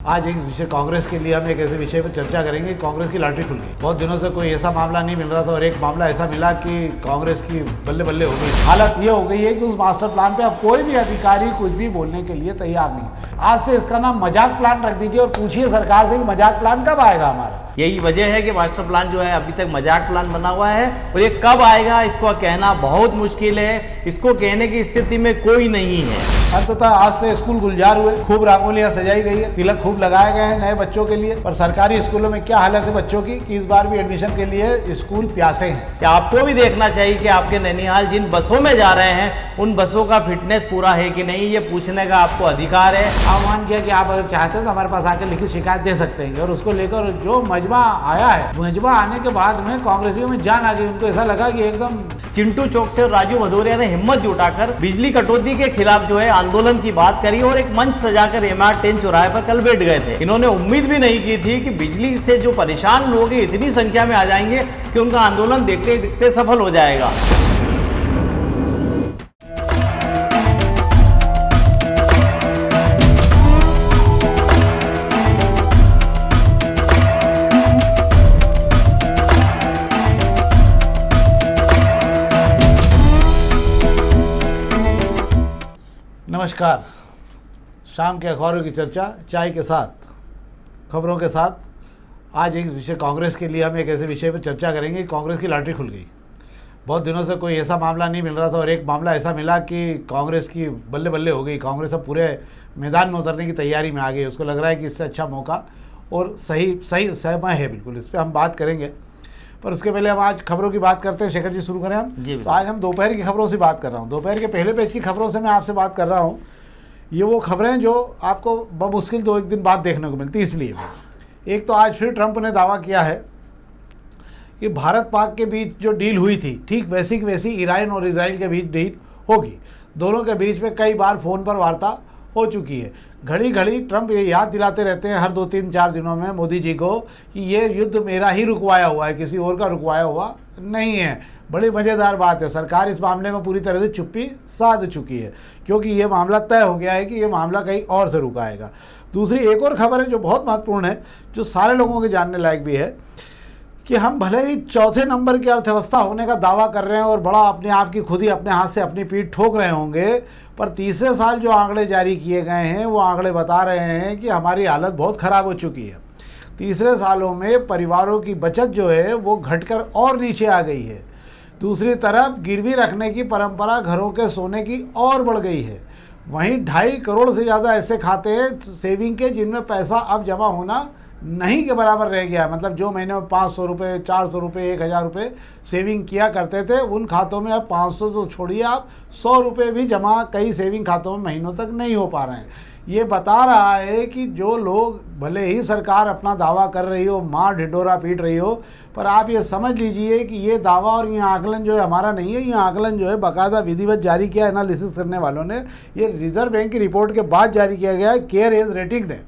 आज एक विषय कांग्रेस के लिए हम एक ऐसे विषय पर चर्चा करेंगे। कांग्रेस की लॉटरी खुल गई। बहुत दिनों से कोई ऐसा मामला नहीं मिल रहा था और एक मामला ऐसा मिला कि कांग्रेस की बल्ले बल्ले हो गई। हालत ये हो गई है कि उस मास्टर प्लान पे अब कोई भी अधिकारी कुछ भी बोलने के लिए तैयार नहीं। आज से इसका नाम मजाक प्लान रख दीजिए और पूछिए सरकार से कि मजाक प्लान कब आएगा हमारा। यही वजह है कि मास्टर प्लान जो है अभी तक मजाक प्लान बना हुआ है और ये कब आएगा इसको कहना बहुत मुश्किल है। इसको कहने की स्थिति में कोई नहीं है। अंततः आज से स्कूल गुलजार हुए, खूब रंगोलियां सजाई गई है, तिलक खूब लगाए गए हैं नए बच्चों के लिए। और सरकारी स्कूलों में क्या हालत है बच्चों की कि इस बार भी एडमिशन के लिए स्कूल प्यासे हैं। क्या आपको भी देखना चाहिए कि आपके नैनीहाल जिन बसों में जा रहे हैं उन बसों का फिटनेस पूरा है कि नहीं, ये पूछने का आपको अधिकार है। आह्वान किया कि आप अगर चाहते हैं तो हमारे पास आकर लिखित शिकायत दे सकते हैं। और उसको लेकर जो मजमा आया है, मजमा आने के बाद में कांग्रेसियों में जान आ गई। उनको ऐसा लगा कि एकदम चिंटू चौक से राजू भदौरिया ने हिम्मत जुटाकर बिजली कटौती के खिलाफ जो है आंदोलन की बात करी और एक मंच सजाकर MR10 चौराहे पर कल बैठ गए थे। इन्होंने उम्मीद भी नहीं की थी कि बिजली से जो परेशान लोग हैं इतनी संख्या में आ जाएंगे कि उनका आंदोलन देखते देखते सफल हो जाएगा। नमस्कार। शाम के अखबारों की चर्चा चाय के साथ, खबरों के साथ। आज एक विषय कांग्रेस के लिए हम एक ऐसे विषय पर चर्चा करेंगे। कांग्रेस की लॉटरी खुल गई। बहुत दिनों से कोई ऐसा मामला नहीं मिल रहा था और एक मामला ऐसा मिला कि कांग्रेस की बल्ले बल्ले हो गई। कांग्रेस अब पूरे मैदान में उतरने की तैयारी में आ गई। उसको लग रहा है कि इससे अच्छा मौका और सही समय है। बिल्कुल इस पर हम बात करेंगे, पर उसके पहले हम आज खबरों की बात करते हैं। शेखर जी शुरू करें हम जी। तो आज हम दोपहर की खबरों से बात कर रहा हूँ। दोपहर के पहले पेज की खबरों से मैं आपसे बात कर रहा हूँ। ये वो खबरें जो आपको बमुश्किल 2-1 दिन बाद देखने को मिलती, इसलिए एक तो आज फिर ट्रंप ने दावा किया है कि भारत पाक के बीच जो डील हुई थी ठीक वैसी की वैसी ईरान और इजराइल के बीच डील होगी। दोनों के बीच में कई बार फ़ोन पर वार्ता हो चुकी है। घड़ी घड़ी ट्रंप ये याद दिलाते रहते हैं हर 2-3-4 दिनों में मोदी जी को कि ये युद्ध मेरा ही रुकवाया हुआ है, किसी और का रुकवाया हुआ नहीं है। बड़ी मज़ेदार बात है, सरकार इस मामले में पूरी तरह से चुप्पी साध चुकी है क्योंकि ये मामला तय हो गया है कि ये मामला कहीं और से रुकाएगा। दूसरी एक और खबर है जो बहुत महत्वपूर्ण है, जो सारे लोगों के जानने लायक भी है कि हम भले ही चौथे नंबर की अर्थव्यवस्था होने का दावा कर रहे हैं और बड़ा अपने आप की खुद ही अपने हाथ से अपनी पीठ ठोक रहे होंगे, पर तीसरे साल जो आंकड़े जारी किए गए हैं वो आंकड़े बता रहे हैं कि हमारी हालत बहुत ख़राब हो चुकी है। तीसरे सालों में परिवारों की बचत जो है वो घटकर और नीचे आ गई है। दूसरी तरफ गिरवी रखने की परंपरा घरों के सोने की और बढ़ गई है। वहीं 2.5 करोड़ से ज़्यादा ऐसे खाते हैं सेविंग के जिनमें पैसा अब जमा होना नहीं के बराबर रह गया है। मतलब जो महीने में 500 रुपये, 400 रुपये, 1000 रुपये सेविंग किया करते थे, उन खातों में अब 500 तो छोड़िए आप 100 रुपये भी जमा कई सेविंग खातों में महीनों तक नहीं हो पा रहे हैं। ये बता रहा है कि जो लोग भले ही सरकार अपना दावा कर रही हो, मार ढिढोरा पीट रही हो, पर आप ये समझ लीजिए कि ये दावा और ये आकलन जो है हमारा नहीं है। ये आकलन जो है बाकायदा विधिवत जारी किया एनालिसिस करने वालों ने। ये रिजर्व बैंक की रिपोर्ट के बाद जारी किया गया है केयर एज रेटिंग ने।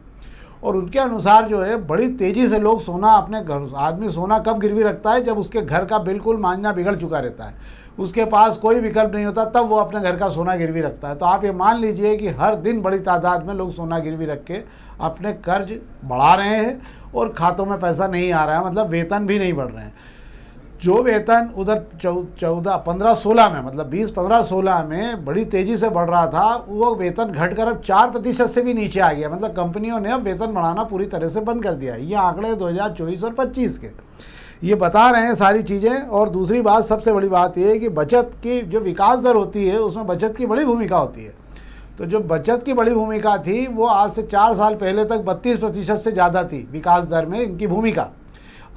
और उनके अनुसार जो है बड़ी तेज़ी से लोग सोना अपने घर, आदमी सोना कब गिरवी रखता है जब उसके घर का बिल्कुल मांझना बिगड़ चुका रहता है, उसके पास कोई विकल्प नहीं होता, तब वो अपने घर का सोना गिरवी रखता है। तो आप ये मान लीजिए कि हर दिन बड़ी तादाद में लोग सोना गिरवी रख के अपने कर्ज बढ़ा रहे हैं और खातों में पैसा नहीं आ रहा है। मतलब वेतन भी नहीं बढ़ रहे हैं। जो वेतन उधर 15-16 में, मतलब 20-15-16 में बड़ी तेज़ी से बढ़ रहा था, वो वेतन घटकर अब 4% से भी नीचे आ गया। मतलब कंपनियों ने अब वेतन बढ़ाना पूरी तरह से बंद कर दिया है। ये आंकड़े 2024 और 25 के ये बता रहे हैं सारी चीज़ें। और दूसरी बात, सबसे बड़ी बात ये है कि बचत की जो विकास दर होती है उसमें बचत की बड़ी भूमिका होती है। तो जो बचत की बड़ी भूमिका थी वो आज से 4 साल पहले तक 32% से ज़्यादा थी विकास दर में इनकी भूमिका।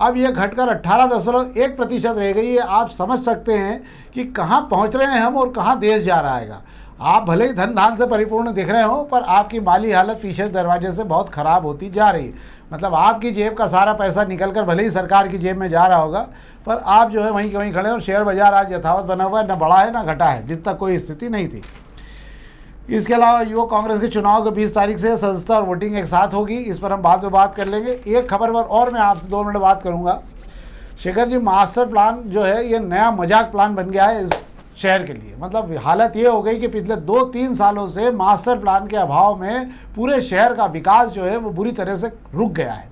अब ये घटकर 18.1% रह गई है। आप समझ सकते हैं कि कहाँ पहुँच रहे हैं हम और कहाँ देश जा रहा है। आप भले ही धन धान से परिपूर्ण दिख रहे हो, पर आपकी माली हालत पीछे दरवाजे से बहुत ख़राब होती जा रही है। मतलब आपकी जेब का सारा पैसा निकलकर भले ही सरकार की जेब में जा रहा होगा, पर आप जो है वहीं के वहीं खड़े हैं। और शेयर बाजार आज यथावत बना हुआ है, न बढ़ा है न घटा है, जिन तक कोई स्थिति नहीं थी। इसके अलावा युवक कांग्रेस के चुनाव के 20 तारीख से सदस्यता और वोटिंग एक साथ होगी। इस पर हम बाद में बात कर लेंगे। एक खबर पर और मैं आपसे 2 मिनट बात करूंगा। शेखर जी, मास्टर प्लान जो है ये नया मजाक प्लान बन गया है। शहर के लिए। मतलब हालत ये हो गई कि पिछले 2-3 सालों से मास्टर प्लान के अभाव में पूरे शहर का विकास जो है वो बुरी तरह से रुक गया है।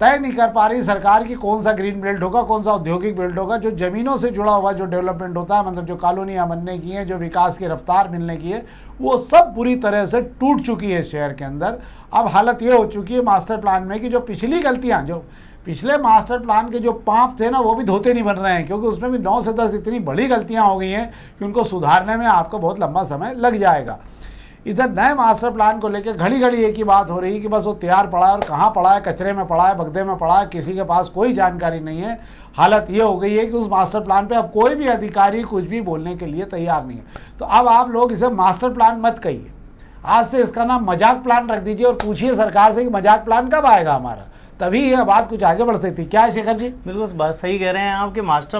तय नहीं कर पा रही सरकार की कौन सा ग्रीन बेल्ट होगा, कौन सा औद्योगिक बेल्ट होगा। जो ज़मीनों से जुड़ा हुआ जो डेवलपमेंट होता है, मतलब जो कॉलोनियाँ बनने की हैं, जो विकास की रफ्तार मिलने की है, वो सब बुरी तरह से टूट चुकी है शहर के अंदर। अब हालत ये हो चुकी है मास्टर प्लान में कि जो पिछली गलतियाँ, जो पिछले मास्टर प्लान के जो पाप थे ना, वो भी धोते नहीं बन रहे हैं, क्योंकि उसमें भी 9 से 10 इतनी बड़ी गलतियाँ हो गई हैं कि उनको सुधारने में आपको बहुत लंबा समय लग जाएगा। इधर नए मास्टर प्लान को लेकर घड़ी घड़ी एक ही बात हो रही है कि बस वो तैयार पड़ा है और कहाँ पड़ा है, कचरे में पड़ा है, बगदे में पड़ा है, किसी के पास कोई जानकारी नहीं है। हालत ये हो गई है कि उस मास्टर प्लान पे अब कोई भी अधिकारी कुछ भी बोलने के लिए तैयार नहीं है। तो अब आप लोग इसे मास्टर प्लान मत कहिए, आज से इसका नाम मजाक प्लान रख दीजिए और पूछिए सरकार से कि मजाक प्लान कब आएगा हमारा, तभी यह बात कुछ आगे बढ़ सकती। क्या है शेखर जी? बिल्कुल बात सही कह रहे हैं आप कि मास्टर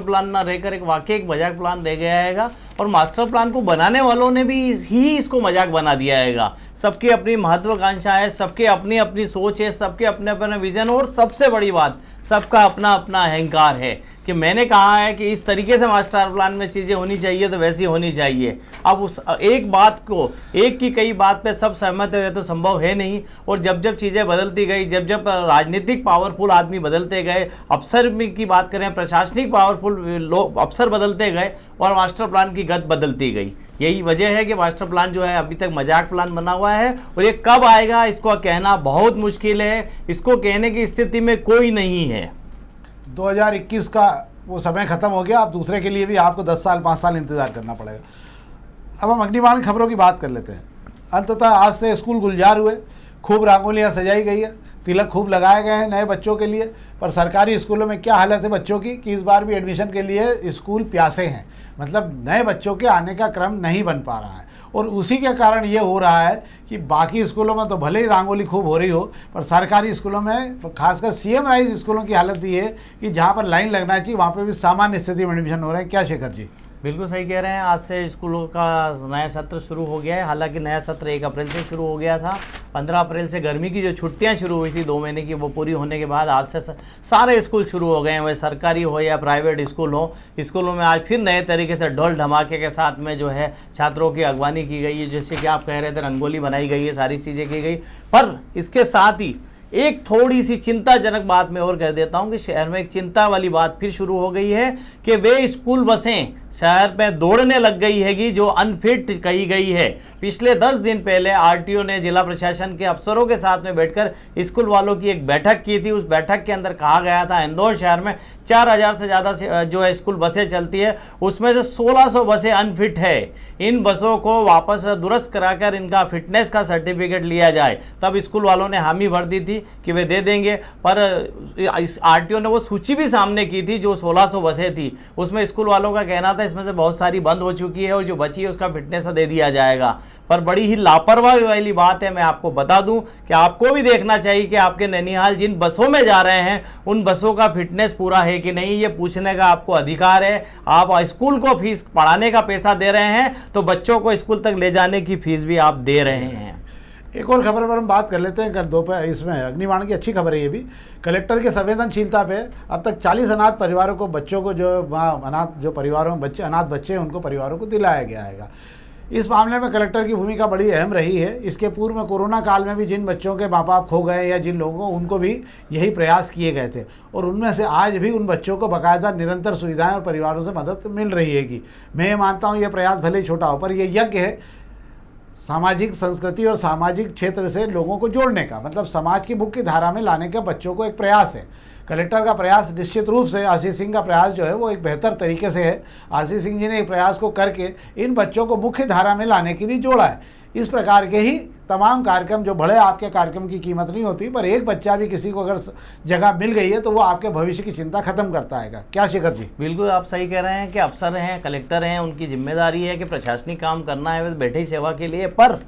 प्लान ना रहकर एक वाकई एक मजाक प्लान रह गया है। और मास्टर प्लान को बनाने वालों ने भी ही इसको मजाक बना दिया है। सबकी अपनी महत्वाकांक्षा है, सबके अपनी अपनी सोच है, सबके अपने अपने विजन, और सबसे बड़ी बात सबका अपना अपना अहंकार है कि मैंने कहा है कि इस तरीके से मास्टर प्लान में चीज़ें होनी चाहिए तो वैसी होनी चाहिए। अब उस एक बात को, एक की कई बात पे सब सहमत हुए तो संभव है नहीं। और जब जब चीज़ें बदलती गई, जब जब राजनीतिक पावरफुल आदमी बदलते गए, अफसर की बात करें, प्रशासनिक पावरफुल लोग अफसर बदलते गए और मास्टर प्लान की गत बदलती गई। यही वजह है कि मास्टर प्लान जो है अभी तक मजाक प्लान बना हुआ है और ये कब आएगा इसको कहना बहुत मुश्किल है। इसको कहने की स्थिति में कोई नहीं है। 2021 का वो समय खत्म हो गया, अब दूसरे के लिए भी आपको 10 साल 5 साल इंतज़ार करना पड़ेगा। अब हम अग्निबाण खबरों की बात कर लेते हैं। अंततः आज से स्कूल गुलजार हुए, खूब रंगोलियाँ सजाई गई है, तिलक खूब लगाए गए हैं नए बच्चों के लिए। पर सरकारी स्कूलों में क्या हालत है बच्चों की कि इस बार भी एडमिशन के लिए स्कूल प्यासे हैं। मतलब नए बच्चों के आने का क्रम नहीं बन पा रहा है और उसी के कारण ये हो रहा है कि बाकी स्कूलों में तो भले ही रंगोली खूब हो रही हो, पर सरकारी स्कूलों में खासकर सीएम राइज स्कूलों की हालत भी है कि जहाँ पर लाइन लगना चाहिए वहाँ पर भी सामान्य स्थिति में एडमिशन हो रहे हैं। क्या शेखर जी? बिल्कुल सही कह रहे हैं। आज से स्कूलों का नया सत्र शुरू हो गया है। हालांकि नया सत्र 1 अप्रैल से शुरू हो गया था। 15 अप्रैल से गर्मी की जो छुट्टियां शुरू हुई थी 2 महीने की, वो पूरी होने के बाद आज से सारे स्कूल शुरू हो गए हैं, वह सरकारी हो या प्राइवेट स्कूल हो। स्कूलों में आज फिर नए तरीके से ढोल धमाके के साथ में जो है छात्रों की अगवानी की गई है। जैसे कि आप कह रहे थे, रंगोली बनाई गई है, सारी चीज़ें की गई। पर इसके साथ ही एक थोड़ी सी चिंताजनक बात मैं और कह देता हूं कि शहर में एक चिंता वाली बात फिर शुरू हो गई है कि वे स्कूल बसें शहर में दौड़ने लग गई हैगी जो अनफिट कही गई है। पिछले 10 दिन पहले आरटीओ ने जिला प्रशासन के अफसरों के साथ में बैठकर स्कूल वालों की एक बैठक की थी। उस बैठक के अंदर कहा गया था इंदौर शहर में 4000 से ज़्यादा जो है स्कूल बसें चलती है, उसमें से 1600 बसें अनफिट है। इन बसों को वापस दुरुस्त कराकर इनका फिटनेस का सर्टिफिकेट लिया जाए। तब स्कूल वालों ने हामी भर दी थी कि वे दे देंगे, पर आरटीओ ने वो सूची भी सामने की थी जो 1600 बसें थी। उसमें स्कूल वालों का कहना था इसमें से बहुत सारी बंद हो चुकी है और जो बची है उसका फिटनेस दे दिया जाएगा। पर बड़ी ही लापरवाही वाली बात है। मैं आपको बता दूं कि आपको भी देखना चाहिए कि आपके नैनीहाल जिन बसों में जा रहे हैं उन बसों का फिटनेस पूरा है कि नहीं, ये पूछने का आपको अधिकार है। आप स्कूल को फीस पढ़ाने का पैसा दे रहे हैं तो बच्चों को स्कूल तक ले जाने की फीस भी आप दे रहे हैं। एक और खबर पर हम बात कर लेते हैं। कर दोपहर इसमें अग्निबाण की अच्छी खबर है ये भी। कलेक्टर की संवेदनशीलता पे अब तक 40 अनाथ परिवारों को, बच्चों को जो वहाँ अनाथ जो परिवारों में बच्चे अनाथ बच्चे हैं उनको परिवारों को दिलाया गया है। इस मामले में कलेक्टर की भूमिका बड़ी अहम रही है। इसके पूर्व में कोरोना काल में भी जिन बच्चों के माँ बाप खो गए या जिन लोगों को, उनको भी यही प्रयास किए गए थे और उनमें से आज भी उन बच्चों को बाकायदा निरंतर सुविधाएं और परिवारों से मदद मिल रही है। कि मैं ये मानता हूँ ये प्रयास भले ही छोटा हो पर यह यज्ञ है सामाजिक संस्कृति और सामाजिक क्षेत्र से लोगों को जोड़ने का, मतलब समाज की मुख्य धारा में लाने का बच्चों को एक प्रयास है। कलेक्टर का प्रयास निश्चित रूप से आशीष सिंह का प्रयास जो है वो एक बेहतर तरीके से है। आशीष सिंह जी ने एक प्रयास को करके इन बच्चों को मुख्य धारा में लाने के लिए जोड़ा है। इस प्रकार के ही तमाम कार्यक्रम, जो बड़े आपके कार्यक्रम की कीमत नहीं होती, पर एक बच्चा भी किसी को अगर जगह मिल गई है तो वो आपके भविष्य की चिंता खत्म करता है। क्या शेखर जी? बिल्कुल आप सही कह रहे हैं कि अफसर हैं, कलेक्टर हैं, उनकी जिम्मेदारी है कि प्रशासनिक काम करना है, वे बैठे ही सेवा के लिए। पर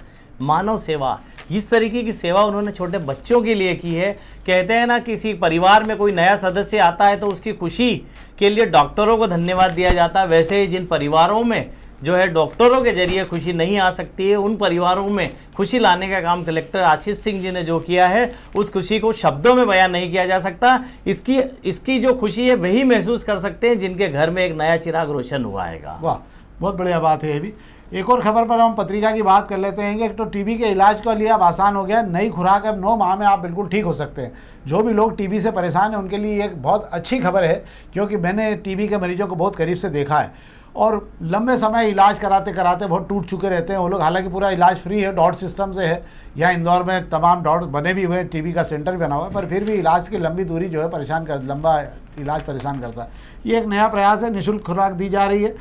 मानव सेवा, इस तरीके की सेवा उन्होंने छोटे बच्चों के लिए की है। कहते हैं ना, किसी परिवार में कोई नया सदस्य आता है तो उसकी खुशी के लिए डॉक्टरों को धन्यवाद दिया जाता है। वैसे ही जिन परिवारों में जो है डॉक्टरों के जरिए खुशी नहीं आ सकती है, उन परिवारों में खुशी लाने का काम कलेक्टर आशीष सिंह जी ने जो किया है, उस खुशी को शब्दों में बयान नहीं किया जा सकता। इसकी जो खुशी है वही महसूस कर सकते हैं जिनके घर में एक नया चिराग रोशन हुआ है। वाह, बहुत बढ़िया बात है ये भी। एक और खबर पर हम पत्रिका की बात कर लेते हैं कि एक तो टीबी के इलाज के लिए अब आसान हो गया, नई खुराक अब 9 माह में आप बिल्कुल ठीक हो सकते हैं। जो भी लोग टीबी से परेशान हैं उनके लिए एक बहुत अच्छी खबर है, क्योंकि मैंने टीबी के मरीजों को बहुत करीब से देखा है और लंबे समय इलाज कराते कराते बहुत टूट चुके रहते हैं वो लोग। हालांकि पूरा इलाज फ्री है, डॉट सिस्टम से है। यहाँ इंदौर में तमाम डॉट बने भी हुए, टीबी का सेंटर भी बना हुआ है, पर फिर भी इलाज की लंबी दूरी जो है लंबा इलाज परेशान करता है। ये एक नया प्रयास है, निःशुल्क खुराक दी जा रही है।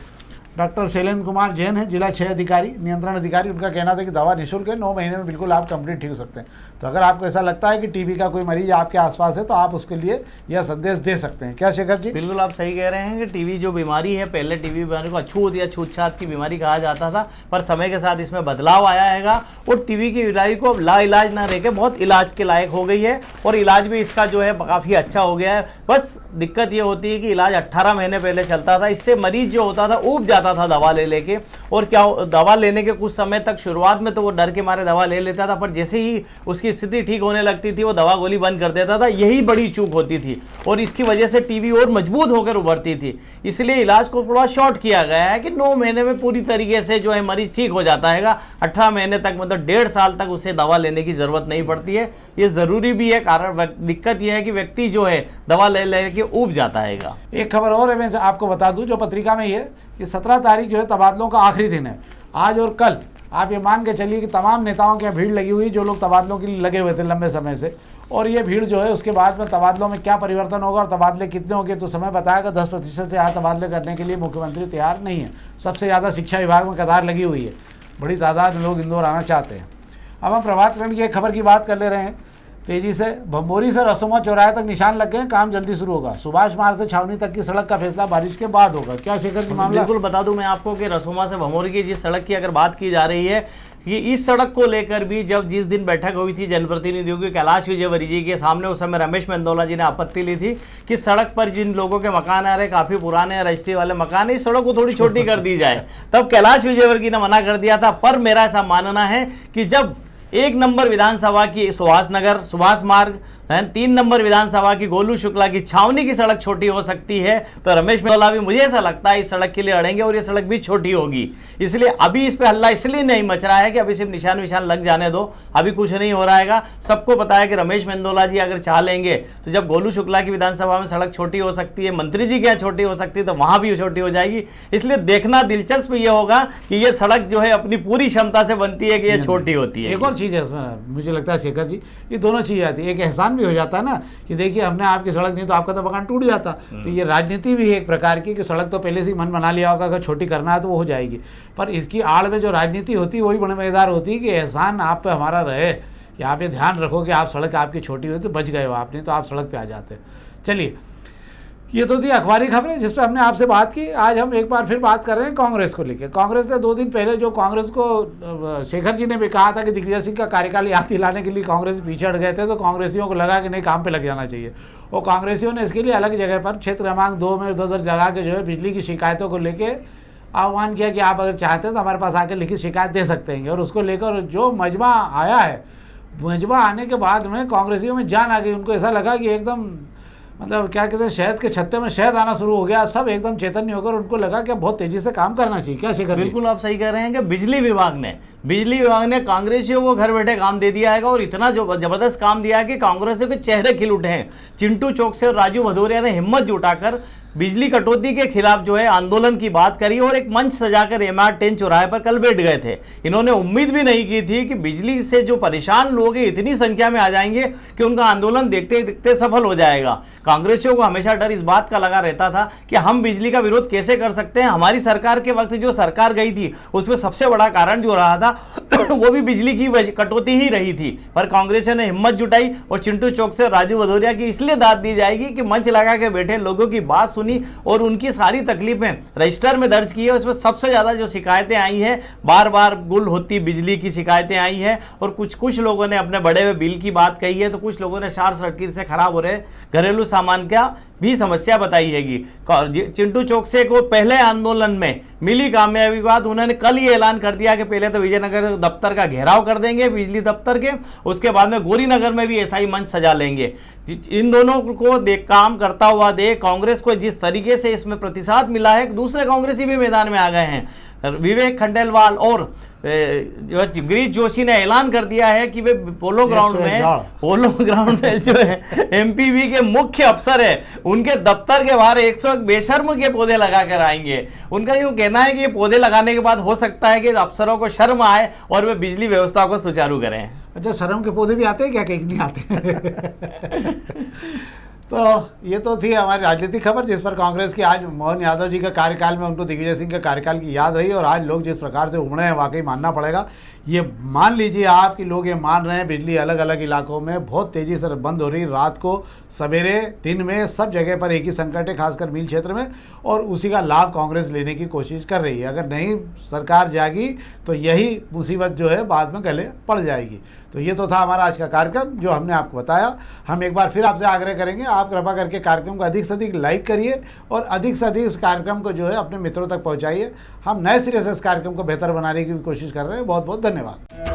डॉक्टर शैलेंद्र कुमार जैन है, जिला 6 अधिकारी, नियंत्रण अधिकारी। उनका कहना था कि दवा निःशुल्क है, 9 महीने में बिल्कुल आप कंप्लीट ठीक हो सकते हैं। तो अगर आपको ऐसा लगता है कि टीबी का कोई मरीज आपके आसपास है तो आप उसके लिए यह संदेश दे सकते हैं। क्या शेखर जी? बिल्कुल आप सही कह रहे हैं कि टीबी जो बीमारी है, पहले टीबी बीमारी को अछूत या छूतछात की बीमारी कहा जाता था, पर समय के साथ इसमें बदलाव आया है और टीबी की बीमारी को अब लाइलाज ना रह के बहुत इलाज के लायक हो गई है और इलाज भी इसका जो है काफ़ी अच्छा हो गया है। बस दिक्कत ये होती है कि इलाज 18 महीने पहले चलता था, इससे मरीज जो होता था ऊब जाता था दवा ले लेके, और क्या दवा लेने के कुछ समय तक शुरुआत में तो वो डर के मारे दवा ले लेता था, पर जैसे ही उसकी स्थिति ठीक होने लगती थी वो दवा गोली बंद कर देता था। यही बड़ी चूक होती थी और इसकी वजह से टीबी और मजबूत होकर उभरती थी। इसलिए इलाज को थोड़ा शॉर्ट किया गया है कि 9 महीने में पूरी तरीके से जो है मरीज ठीक हो जाता है। 18 महीने तक मतलब 1.5 साल तक उसे दवा लेने की जरूरत नहीं पड़ती है। ये जरूरी भी है, कारण दिक्कत यह है कि व्यक्ति जो है दवा ले लेके ऊब जाता है। एक खबर और है, मैं आपको बता दूं जो पत्रिका में ये कि 17 तारीख जो है तबादलों का आखिरी दिन है। आज और कल आप ये मान के चलिए कि तमाम नेताओं के भीड़ लगी हुई, जो लोग तबादलों के लिए लगे हुए थे लंबे समय से, और ये भीड़ जो है उसके बाद में तबादलों में क्या परिवर्तन होगा और तबादले कितने होंगे तो समय बताएगा। 10% से ज़्यादा तबादले करने के लिए मुख्यमंत्री तैयार नहीं है। सबसे ज़्यादा शिक्षा विभाग में कतार लगी हुई है, बड़ी तादाद में लोग इंदौर आना चाहते हैं। अब हम प्रभातकरण की एक खबर की बात कर ले रहे हैं तेजी से। भंबोरी से रसोमा चौराहे तक निशान लग गए, काम जल्दी शुरू होगा। सुभाष मार्ग से छावनी तक की सड़क का फैसला बारिश के बाद होगा। क्या शेखर जी मामला? बिल्कुल बता दूं मैं आपको कि रसोमा से भंबोरी की जिस सड़क की अगर बात की जा रही है कि इस सड़क को लेकर भी जिस दिन बैठक हुई थी जनप्रतिनिधियों की कैलाश विजयवर्गीय जी के सामने, उस समय रमेश मेंदोला जी ने आपत्ति ली थी कि सड़क पर जिन लोगों के मकान आ रहे काफी पुराने रजिस्ट्री वाले मकान है, इस सड़क को थोड़ी छोटी कर दी जाए। तब कैलाश विजयवर्गीय ने मना कर दिया था। पर मेरा ऐसा मानना है कि जब 1 नंबर विधानसभा की सुभाष मार्ग, 3 नंबर विधानसभा की गोलू शुक्ला की छावनी की सड़क छोटी हो सकती है, तो रमेश मेंदोला भी मुझे ऐसा लगता है इस सड़क के लिए अड़ेंगे और ये सड़क भी छोटी होगी। इसलिए अभी इस पे हल्ला इसलिए नहीं मच रहा है कि अभी सिर्फ निशान विशान लग जाने दो, अभी कुछ नहीं हो रहा है। सबको पता है कि रमेश मेंदोला जी अगर चाह लेंगे तो जब गोलू शुक्ला की विधानसभा में सड़क छोटी हो सकती है, मंत्री जी के यहाँ छोटी हो सकती है, तो वहां भी छोटी हो जाएगी। इसलिए देखना दिलचस्प ये होगा कि ये सड़क जो है अपनी पूरी क्षमता से बनती है कि ये छोटी होती है। एक और चीज़ है इसमें मुझे लगता है शेखर जी, ये दोनों चीज़ें आती है। एक एहसान भी हो जाता है ना कि देखिए हमने आपकी सड़क नहीं तो आपका तो मकान टूट जाता। तो ये राजनीति भी है एक प्रकार की कि सड़क तो पहले से ही मन बना लिया होगा, अगर छोटी करना है तो वो हो जाएगी। पर इसकी आड़ में जो राजनीति होती है वही बड़े मज़ेदार होती है कि एहसान आप पे हमारा रहे कि आप ये ध्यान रखो कि आप सड़क आपकी छोटी हुई तो बच गए हो आप, नहीं तो आप सड़क पर आ जाते। चलिए, ये तो थी अखबारी खबरें जिस पर हमने आपसे बात की। आज हम एक बार फिर बात कर रहे हैं कांग्रेस को लेकर। कांग्रेस ने 2 दिन पहले जो कांग्रेस को शेखर जी ने भी कहा था कि दिग्विजय सिंह का कार्यकाल याद दिलाने के लिए कांग्रेस पीछे हट गए थे, तो कांग्रेसियों को लगा कि नहीं काम पे लग जाना चाहिए। और कांग्रेसियों ने इसके लिए अलग जगह पर क्षेत्र क्रमांक 2 में उधर लगा के जो है बिजली की शिकायतों को लेकर आह्वान किया कि आप अगर चाहते हैं तो हमारे पास आकर लिखित शिकायत दे सकते हैं। और उसको लेकर जो मजमा आया है, मजमा आने के बाद में कांग्रेसियों में जान आ गई। उनको ऐसा लगा कि एकदम मतलब क्या कहते हैं शहद के छत्ते में शहद आना शुरू हो गया। सब एकदम चैतन्य होकर उनको लगा कि बहुत तेजी से काम करना चाहिए। क्या शेखर? बिल्कुल आप सही कह रहे हैं कि बिजली विभाग ने कांग्रेसियों को घर बैठे काम दे दिया है और इतना जो जबरदस्त काम दिया है कि कांग्रेसियों के चेहरे खिल उठे हैं। चिंटू चौकसे और राजू भदौरिया ने हिम्मत जुटाकर बिजली कटौती के खिलाफ जो है आंदोलन की बात करी और एक मंच सजाकर MR10 चौराहे पर कल बैठ गए थे। इन्होंने उम्मीद भी नहीं की थी कि बिजली से जो परेशान लोग हैं इतनी संख्या में आ जाएंगे कि उनका आंदोलन देखते देखते सफल हो जाएगा। कांग्रेसियों को हमेशा डर इस बात का लगा रहता था कि हम बिजली का विरोध कैसे कर सकते हैं। हमारी सरकार के वक्त जो सरकार गई थी उसमें सबसे बड़ा कारण जो रहा था वो भी बिजली की कटौती ही रही थी। पर कांग्रेस ने हिम्मत जुटाई और चिंटू चौक से राजू भदौरिया की इसलिए दाद दी जाएगी कि मंच लगा के बैठे लोगों की बात सुनी और उनकी सारी तकलीफें रजिस्टर में दर्ज की है। उसमें सबसे ज्यादा जो शिकायतें आई हैं, बार बार गुल होती बिजली की शिकायतें आई हैं और कुछ लोगों ने अपने बढ़े हुए बिल की बात कही है, तो कुछ लोगों ने शॉर्ट सर्किट से खराब हो रहे घरेलू सामान का भी समस्या बताई हैगी। चिंटू चोकसे को पहले आंदोलन में मिली कामयाबी के बाद उन्होंने कल ही ऐलान कर दिया कि पहले तो विजयनगर दफ्तर का घेराव कर देंगे बिजली दफ्तर के, उसके बाद में गौरीनगर में भी ऐसा ही मंच सजा लेंगे। इन दोनों को देख काम करता हुआ देख कांग्रेस को जिस तरीके से इसमें प्रतिसाद मिला है, दूसरे कांग्रेसी भी मैदान में आ गए हैं। विवेक खंडेलवाल और गिरीश जोशी ने ऐलान कर दिया है कि वे पोलो ग्राउंड में जो है एमपीवी के मुख्य अफसर है उनके दफ्तर के बाहर 101 बेशर्म के पौधे लगाकर आएंगे। उनका यूं कहना है कि ये पौधे लगाने के बाद हो सकता है कि अफसरों को शर्म आए और वे बिजली व्यवस्था को सुचारू करें। अच्छा, शर्म के पौधे भी आते हैं क्या? कहीं नहीं आते। तो ये तो थी हमारी राजनीतिक खबर, जिस पर कांग्रेस की आज मोहन यादव जी का कार्यकाल में उनको दिग्विजय सिंह के कार्यकाल की याद रही। और आज लोग जिस प्रकार से उमड़े हैं, वाकई मानना पड़ेगा। ये मान लीजिए आप कि लोग ये मान रहे हैं बिजली अलग अलग इलाकों में बहुत तेज़ी से बंद हो रही, रात को सवेरे दिन में सब जगह पर एक ही संकट है, खासकर मील क्षेत्र में, और उसी का लाभ कांग्रेस लेने की कोशिश कर रही है। अगर नहीं सरकार जागी तो यही मुसीबत जो है बाद में गले पड़ जाएगी। तो ये तो था हमारा आज का कार्यक्रम जो हमने आपको बताया। हम एक बार फिर आपसे आग्रह करेंगे, आप कृपा करके कार्यक्रम को अधिक से अधिक लाइक करिए और अधिक से अधिक इस कार्यक्रम को जो है अपने मित्रों तक पहुंचाइए। हम नए सिरे से इस कार्यक्रम को बेहतर बनाने की कोशिश कर रहे हैं। बहुत बहुत धन्यवाद।